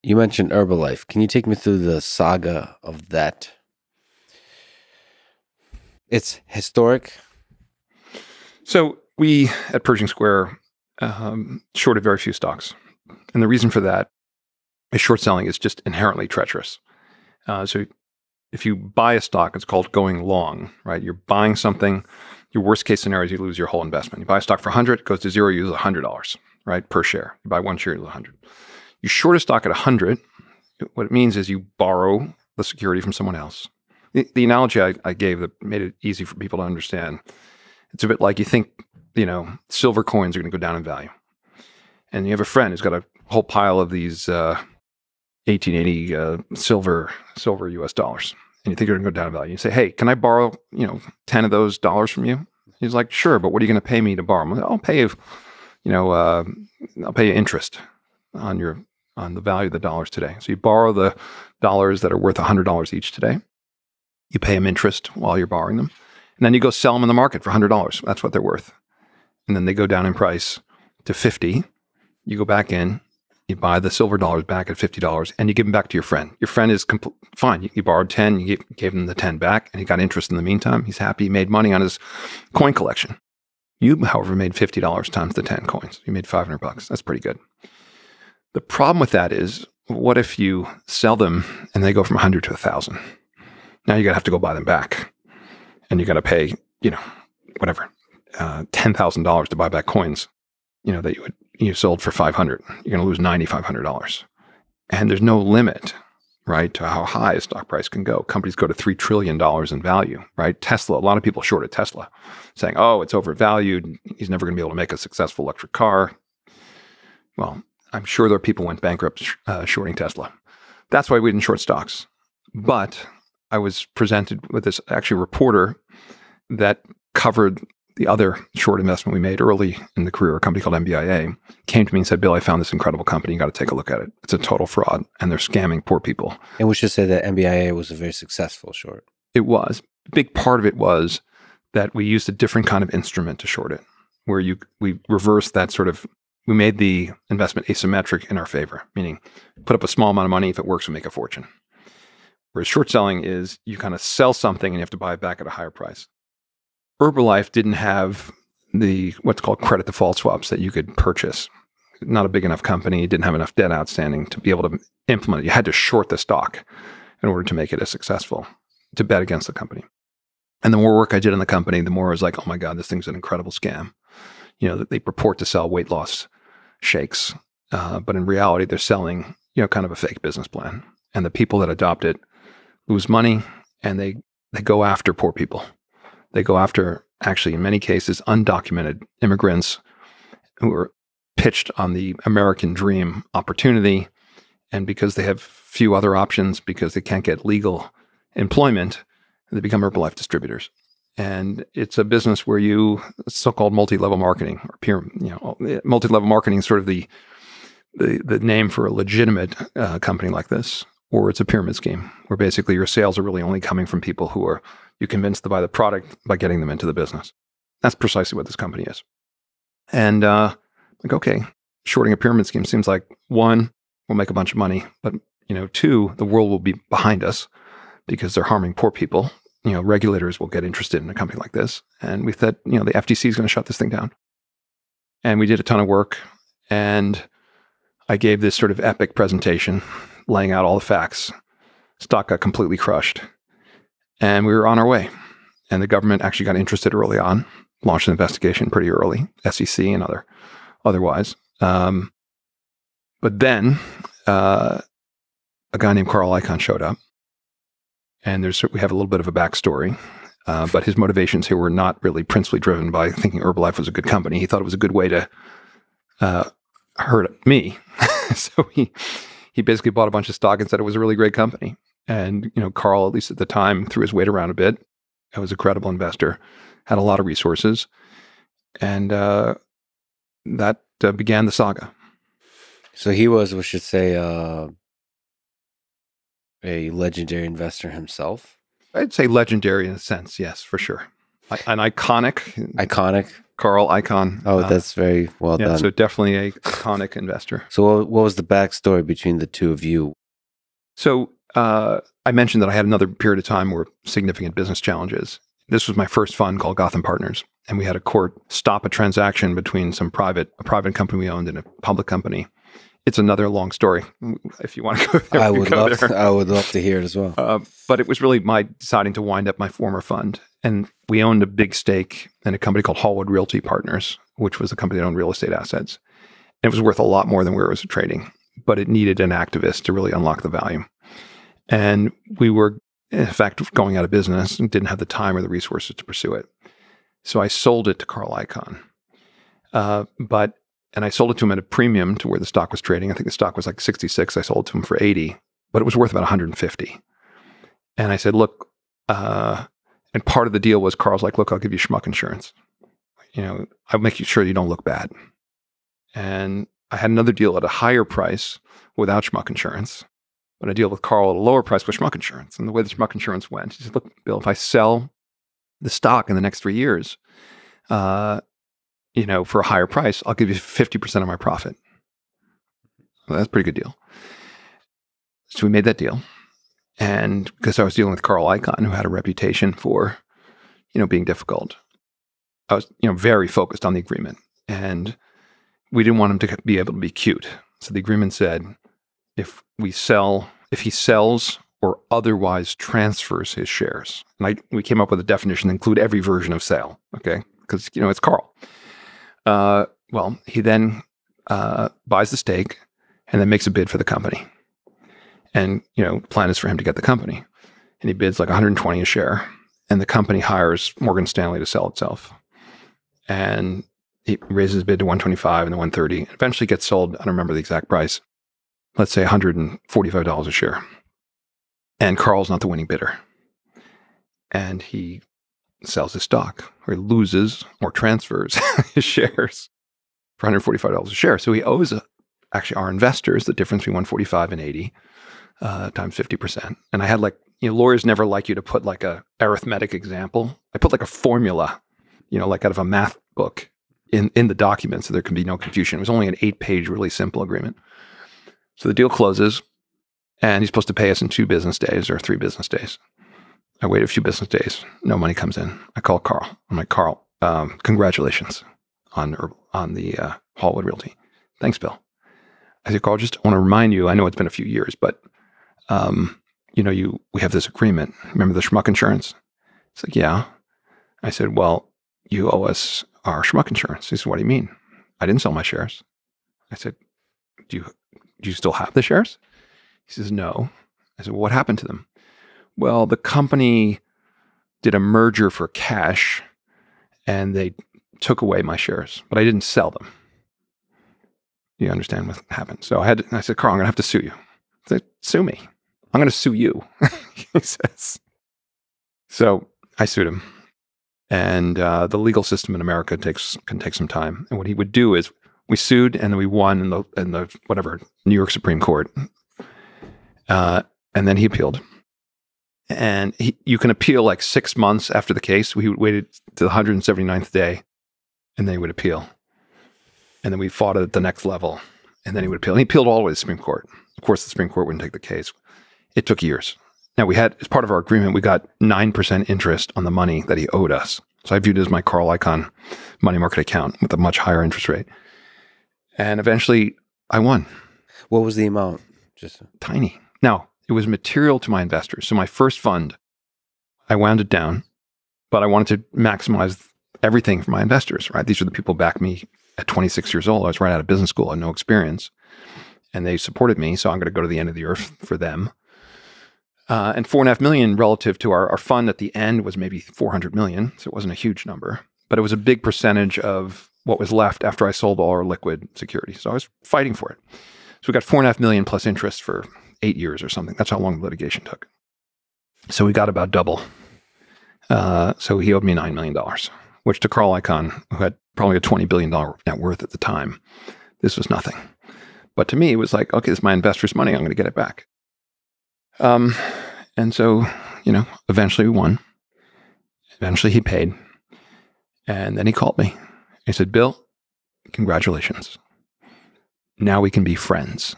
You mentioned Herbalife. Can you take me through the saga of that? It's historic. So we at Pershing Square shorted very few stocks. And the reason for that is short selling is just inherently treacherous. So if you buy a stock, it's called going long, right? You're buying something. Your worst case scenario is you lose your whole investment. You buy a stock for 100, it goes to zero, you lose $100, right? Per share. You buy one share, you lose 100. You short a stock at 100, what it means is you borrow the security from someone else. The analogy I gave that made it easy for people to understand, it's a bit like you think, silver coins are going to go down in value. And you have a friend who's got a whole pile of these 1880 silver US dollars. And you think they're going to go down in value. You say, hey, can I borrow, 10 of those dollars from you? He's like, sure, but what are you going to pay me to borrow them? I'll pay you, I'll pay you interest on the value of the dollars today. So you borrow the dollars that are worth $100 each today. You pay them interest while you're borrowing them. And then you go sell them in the market for $100. That's what they're worth. And then they go down in price to 50. You go back in, you buy the silver dollars back at $50, and you give them back to your friend. Your friend is fine. You borrowed 10, you gave him the 10 back, and he got interest in the meantime. He's happy. He made money on his coin collection. You, however, made $50 times the 10 coins. You made $500. That's pretty good. The problem with that is, what if you sell them and they go from 100 to 1,000? Now you're going to have to go buy them back. And you got to pay, $10,000 to buy back coins, that you sold for $500. You're going to lose $9,500. And there's no limit, right, to how high a stock price can go. Companies go to $3 trillion in value, right? Tesla, a lot of people shorted Tesla, saying, oh, it's overvalued. He's never going to be able to make a successful electric car. Well, I'm sure there are people who went bankrupt shorting Tesla. That's why we didn't short stocks. But I was presented with this reporter that covered the other short investment we made early in the career, a company called MBIA, came to me and said, Bill, I found this incredible company. You got to take a look at it. It's a total fraud, and they're scamming poor people. And we should say that MBIA was a very successful short. It was. A big part of it was that we used a different kind of instrument to short it, where we reversed that we made the investment asymmetric in our favor, meaning put up a small amount of money. If it works, we make a fortune. Whereas short selling is you kind of sell something and you have to buy it back at a higher price. Herbalife didn't have what's called credit default swaps that you could purchase. Not a big enough company, didn't have enough debt outstanding to be able to implement it. You had to short the stock in order to make it as successful, to bet against the company. And the more work I did in the company, the more I was like, oh my God, this thing's an incredible scam. They purport to sell weight loss shakes, but in reality, they're selling, kind of a fake business plan. And the people that adopt it lose money, and they go after poor people. They go after, actually, in many cases, undocumented immigrants who are pitched on the American dream opportunity. And because they have few other options, because they can't get legal employment, they become Herbalife distributors. And it's a business where so-called multi-level marketing, or multi-level marketing is sort of the name for a legitimate company like this, or it's a pyramid scheme where basically your sales are really only coming from people who are you convince to buy the product by getting them into the business. That's precisely what this company is. And okay, shorting a pyramid scheme seems like, one, we'll make a bunch of money, but two, the world will be behind us because they're harming poor people. Regulators will get interested in a company like this. And we thought, the FTC is going to shut this thing down. And we did a ton of work. And I gave this sort of epic presentation laying out all the facts. Stock got completely crushed. And we were on our way. And the government actually got interested early on, launched an investigation pretty early, SEC and otherwise. But then a guy named Carl Icahn showed up. And we have a little bit of a backstory. But his motivations here were not really principally driven by thinking Herbalife was a good company. He thought it was a good way to hurt me. So he basically bought a bunch of stock and said it was a really great company. And, Carl, at least at the time, threw his weight around a bit. He was a credible investor, had a lot of resources. And that began the saga. So he was, we should say, a legendary investor himself. I'd say legendary in a sense, yes, for sure. An iconic. Carl Icahn. Oh, that's very well done. So definitely a iconic investor. So what was the backstory between the two of you? So I mentioned that I had another period of time where significant business challenges. This was my first fund called Gotham Partners, and we had a court stop a transaction between a private company we owned and a public company. It's another long story. If you want to go there, I would love to hear it as well. But it was really my deciding to wind up my former fund, and we owned a big stake in a company called Hallwood Realty Partners, which was a company that owned real estate assets. And it was worth a lot more than where it was trading, but it needed an activist to really unlock the value. And we were, in fact, going out of business and didn't have the time or the resources to pursue it. So I sold it to Carl Icahn. And I sold it to him at a premium to where the stock was trading. I think the stock was like 66. I sold it to him for 80, but it was worth about 150. And I said, look, and part of the deal was Carl's like, look, I'll give you schmuck insurance. I'll make sure you don't look bad. And I had another deal at a higher price without schmuck insurance, but a deal with Carl at a lower price with schmuck insurance. And the way the schmuck insurance went, he said, look, Bill, if I sell the stock in the next 3 years, for a higher price, I'll give you 50% of my profit. Well, that's a pretty good deal. So we made that deal. And because I was dealing with Carl Icahn, who had a reputation for, being difficult, I was, very focused on the agreement. And we didn't want him to be able to be cute. So the agreement said, if he sells or otherwise transfers his shares. And we came up with a definition to include every version of sale, okay? Because, it's Carl. He then buys the stake and then makes a bid for the company. And, plan is for him to get the company. And he bids like 120 a share. And the company hires Morgan Stanley to sell itself. And he raises his bid to 125 and then 130. And eventually gets sold, I don't remember the exact price, let's say $145 a share. And Carl's not the winning bidder. And he sells his stock, or he loses or transfers his shares for $145 a share. So he owes actually our investors the difference between 145 and 80 times 50%. And I had lawyers never like you to put like a arithmetic example. I put like a formula, like out of a math book in the document so there can be no confusion. It was only an 8-page, really simple agreement. So the deal closes and he's supposed to pay us in 2 business days or 3 business days. I wait a few business days. No money comes in. I call Carl. I'm like, Carl, congratulations on the Hallwood Realty. Thanks, Bill. I said, Carl, just want to remind you, I know it's been a few years, but we have this agreement. Remember the schmuck insurance? It's like, yeah. I said, well, you owe us our schmuck insurance. He said, what do you mean? I didn't sell my shares. I said, do you still have the shares? He says, no. I said, well, what happened to them? Well, the company did a merger for cash and they took away my shares, but I didn't sell them. You understand what happened? So I said, Carl, I'm going to have to sue you. I said, sue me. I'm going to sue you. He says. So I sued him. And the legal system in America can take some time. And what he would do is we sued and then we won in the whatever New York Supreme Court. And then he appealed. And you can appeal like 6 months after the case. We waited to the 179th day and then he would appeal. And then we fought it at the next level. And then he would appeal. And he appealed all the way to the Supreme Court. Of course, the Supreme Court wouldn't take the case. It took years. Now, we had, as part of our agreement, we got 9% interest on the money that he owed us. So I viewed it as my Carl Icahn money market account with a much higher interest rate. And eventually, I won. What was the amount? Just tiny. Now, it was material to my investors. So my first fund, I wound it down, but I wanted to maximize everything for my investors, right? These are the people who backed me at 26 years old. I was right out of business school. I had no experience. And they supported me. So I'm going to go to the end of the earth for them. And $4.5 million relative to our fund at the end was maybe $400 million. So it wasn't a huge number, but it was a big percentage of what was left after I sold all our liquid securities. So I was fighting for it. So we got $4.5 million plus interest for 8 years or something. That's how long the litigation took. So we got about double. So he owed me $9 million, which to Carl Icahn, who had probably a $20 billion net worth at the time, this was nothing. But to me, it was like, okay, this is my investor's money. I'm going to get it back. And so, eventually we won. Eventually he paid. And then he called me He said, Bill, congratulations. Now we can be friends.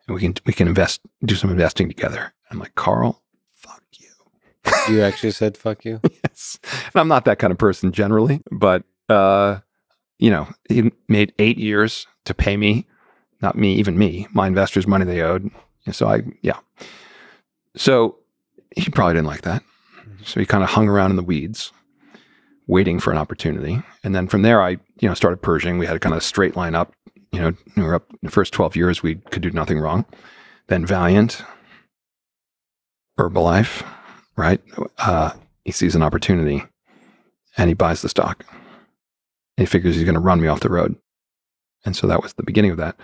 And we can do some investing together. I'm like, Carl, fuck you. You actually said fuck you? Yes. And I'm not that kind of person generally, but, he made 8 years to pay me, not me, even me, my investors' money they owed. And so So he probably didn't like that. So he kind of hung around in the weeds, waiting for an opportunity. And then from there, I started Pershing. We had a kind of straight line up. We were up the first 12 years, we could do nothing wrong. Then Valiant, Herbalife, right? He sees an opportunity and he buys the stock. And he figures he's going to run me off the road. And so that was the beginning of that.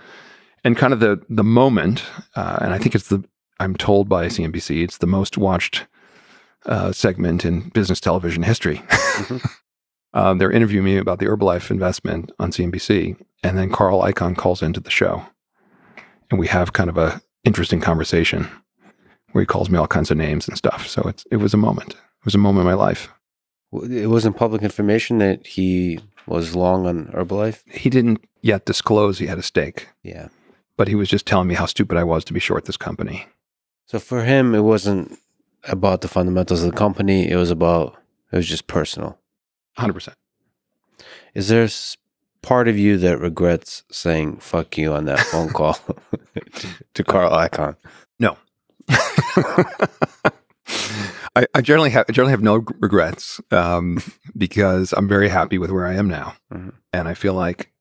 And kind of the moment, and I think I'm told by CNBC, it's the most watched segment in business television history. Mm-hmm. They're interviewing me about the Herbalife investment on CNBC, and then Carl Icahn calls into the show, and we have kind of a interesting conversation where he calls me all kinds of names and stuff. So it was a moment. It was a moment in my life. It wasn't public information that he was long on Herbalife? He didn't yet disclose he had a stake. Yeah. But he was just telling me how stupid I was to be short this company. So for him, it wasn't about the fundamentals of the company. It was just personal. 100%. Is there part of you that regrets saying fuck you on that phone call to Carl Icahn? No. I generally have no regrets because I'm very happy with where I am now. Mm-hmm. And I feel like,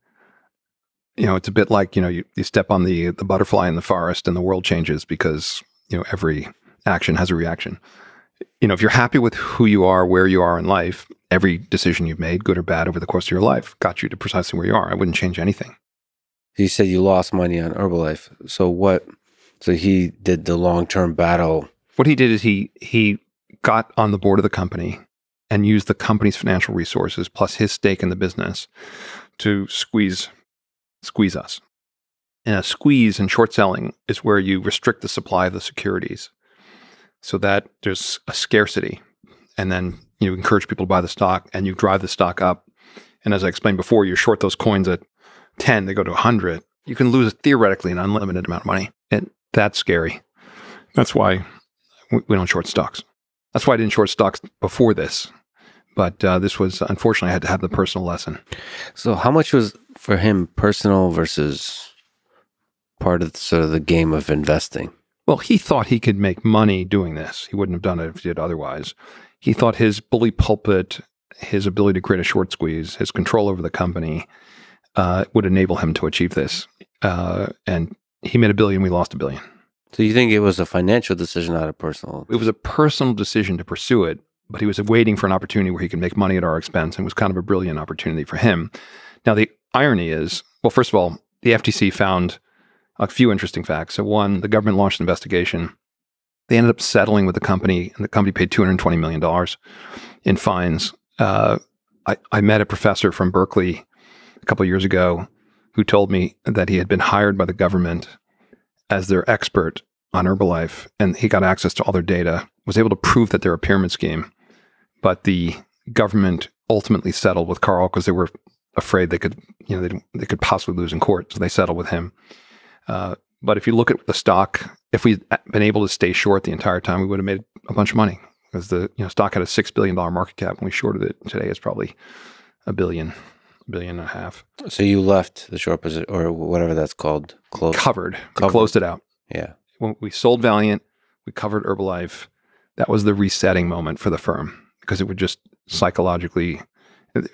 it's a bit like, you step on the butterfly in the forest and the world changes because, every action has a reaction. If you're happy with who you are, where you are in life, every decision you've made, good or bad, over the course of your life got you to precisely where you are. I wouldn't change anything. You said you lost money on Herbalife. So he did the long-term battle. What he did is he got on the board of the company and used the company's financial resources plus his stake in the business to squeeze us. And a squeeze in short selling is where you restrict the supply of the securities so that there's a scarcity. And then you encourage people to buy the stock and you drive the stock up. And as I explained before, you short those coins at 10, they go to 100. You can lose theoretically an unlimited amount of money. And that's scary. That's why we don't short stocks. That's why I didn't short stocks before this. But this was, unfortunately, I had to have the personal lesson. So how much was for him personal versus part of sort of the game of investing? Well, he thought he could make money doing this. He wouldn't have done it if he did otherwise. He thought his bully pulpit, his ability to create a short squeeze, his control over the company would enable him to achieve this. And he made $1 billion, we lost $1 billion. So you think it was a financial decision, not a personal? It was a personal decision to pursue it, but he was waiting for an opportunity where he could make money at our expense, and it was kind of a brilliant opportunity for him. Now, the irony is, well, first of all, the FTC found a few interesting facts. So one, the government launched an investigation. They ended up settling with the company, and the company paid $220 million in fines. I met a professor from Berkeley a couple of years ago who told me that he had been hired by the government as their expert on Herbalife, and he got access to all their data, was able to prove that they're a pyramid scheme. But the government ultimately settled with Carl because they were afraid they could possibly lose in court. So they settled with him. But if you look at the stock, if we'd been able to stay short the entire time, we would have made a bunch of money because the stock had a $6 billion market cap. When we shorted it today, it's probably $1 billion, $1.5 billion. So you left the short position or whatever that's called. Covered. We closed it out. Yeah. When we sold Valiant, we covered Herbalife. That was the resetting moment for the firm because it would just psychologically,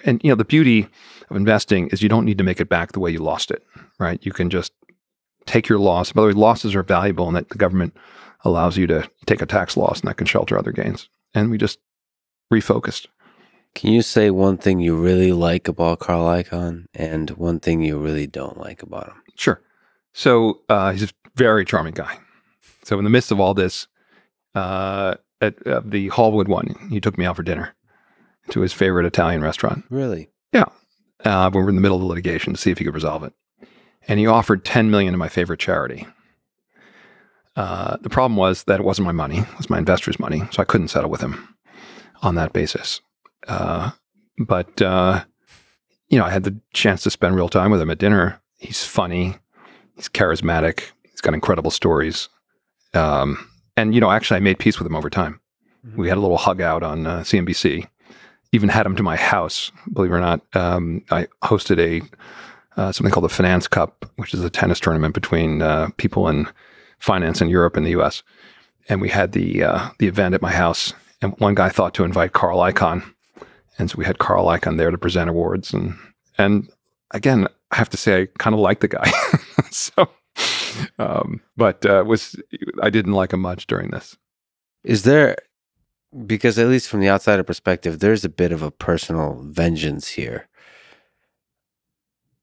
and the beauty of investing is you don't need to make it back the way you lost it, right? You can just take your loss. By the way, losses are valuable and that the government allows you to take a tax loss and that can shelter other gains. And we just refocused. Can you say one thing you really like about Carl Icahn and one thing you really don't like about him? Sure. So he's a very charming guy. So in the midst of all this, at the Hallwood one, he took me out for dinner to his favorite Italian restaurant. Really? Yeah. When we're in the middle of the litigation to see if he could resolve it. And he offered $10 million to my favorite charity. The problem was that it wasn't my money. It was my investors' money. So I couldn't settle with him on that basis. But I had the chance to spend real time with him at dinner. He's funny. He's charismatic. He's got incredible stories. And, actually I made peace with him over time. We had a little hug out on CNBC. Even had him to my house, believe it or not. I hosted something called the Finance Cup, which is a tennis tournament between people in finance in Europe and the US. And we had the event at my house. And one guy thought to invite Carl Icahn. And so we had Carl Icahn there to present awards. And again, I have to say, I kind of like the guy. But I didn't like him much during this. Is there, because at least from the outsider perspective, there's a bit of a personal vengeance here,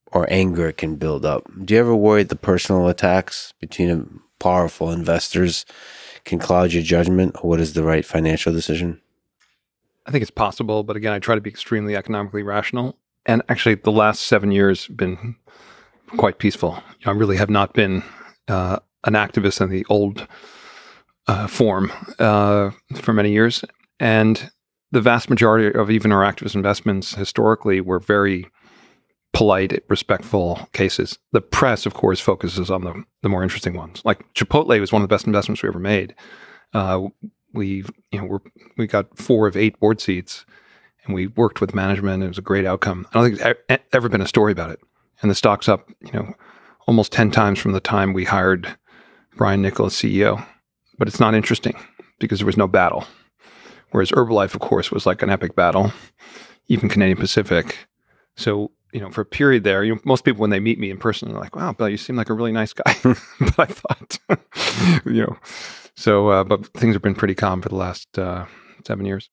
or anger can build up. Do you ever worry the personal attacks between powerful investors can cloud your judgment of what is the right financial decision? I think it's possible, but again, I try to be extremely economically rational. And actually, the last 7 years have been quite peaceful. I really have not been an activist in the old form for many years. And the vast majority of even our activist investments historically were very polite, respectful cases. The press, of course, focuses on the more interesting ones. Like Chipotle was one of the best investments we ever made. We got 4 of 8 board seats, and we worked with management. It was a great outcome. I don't think there's ever been a story about it. And the stock's up, almost 10 times from the time we hired Brian Nicholas, CEO. But it's not interesting because there was no battle. Whereas Herbalife, of course, was like an epic battle, even Canadian Pacific. So, for a period there, most people, when they meet me in person, are like, wow, Bill, you seem like a really nice guy. But I thought, but things have been pretty calm for the last 7 years.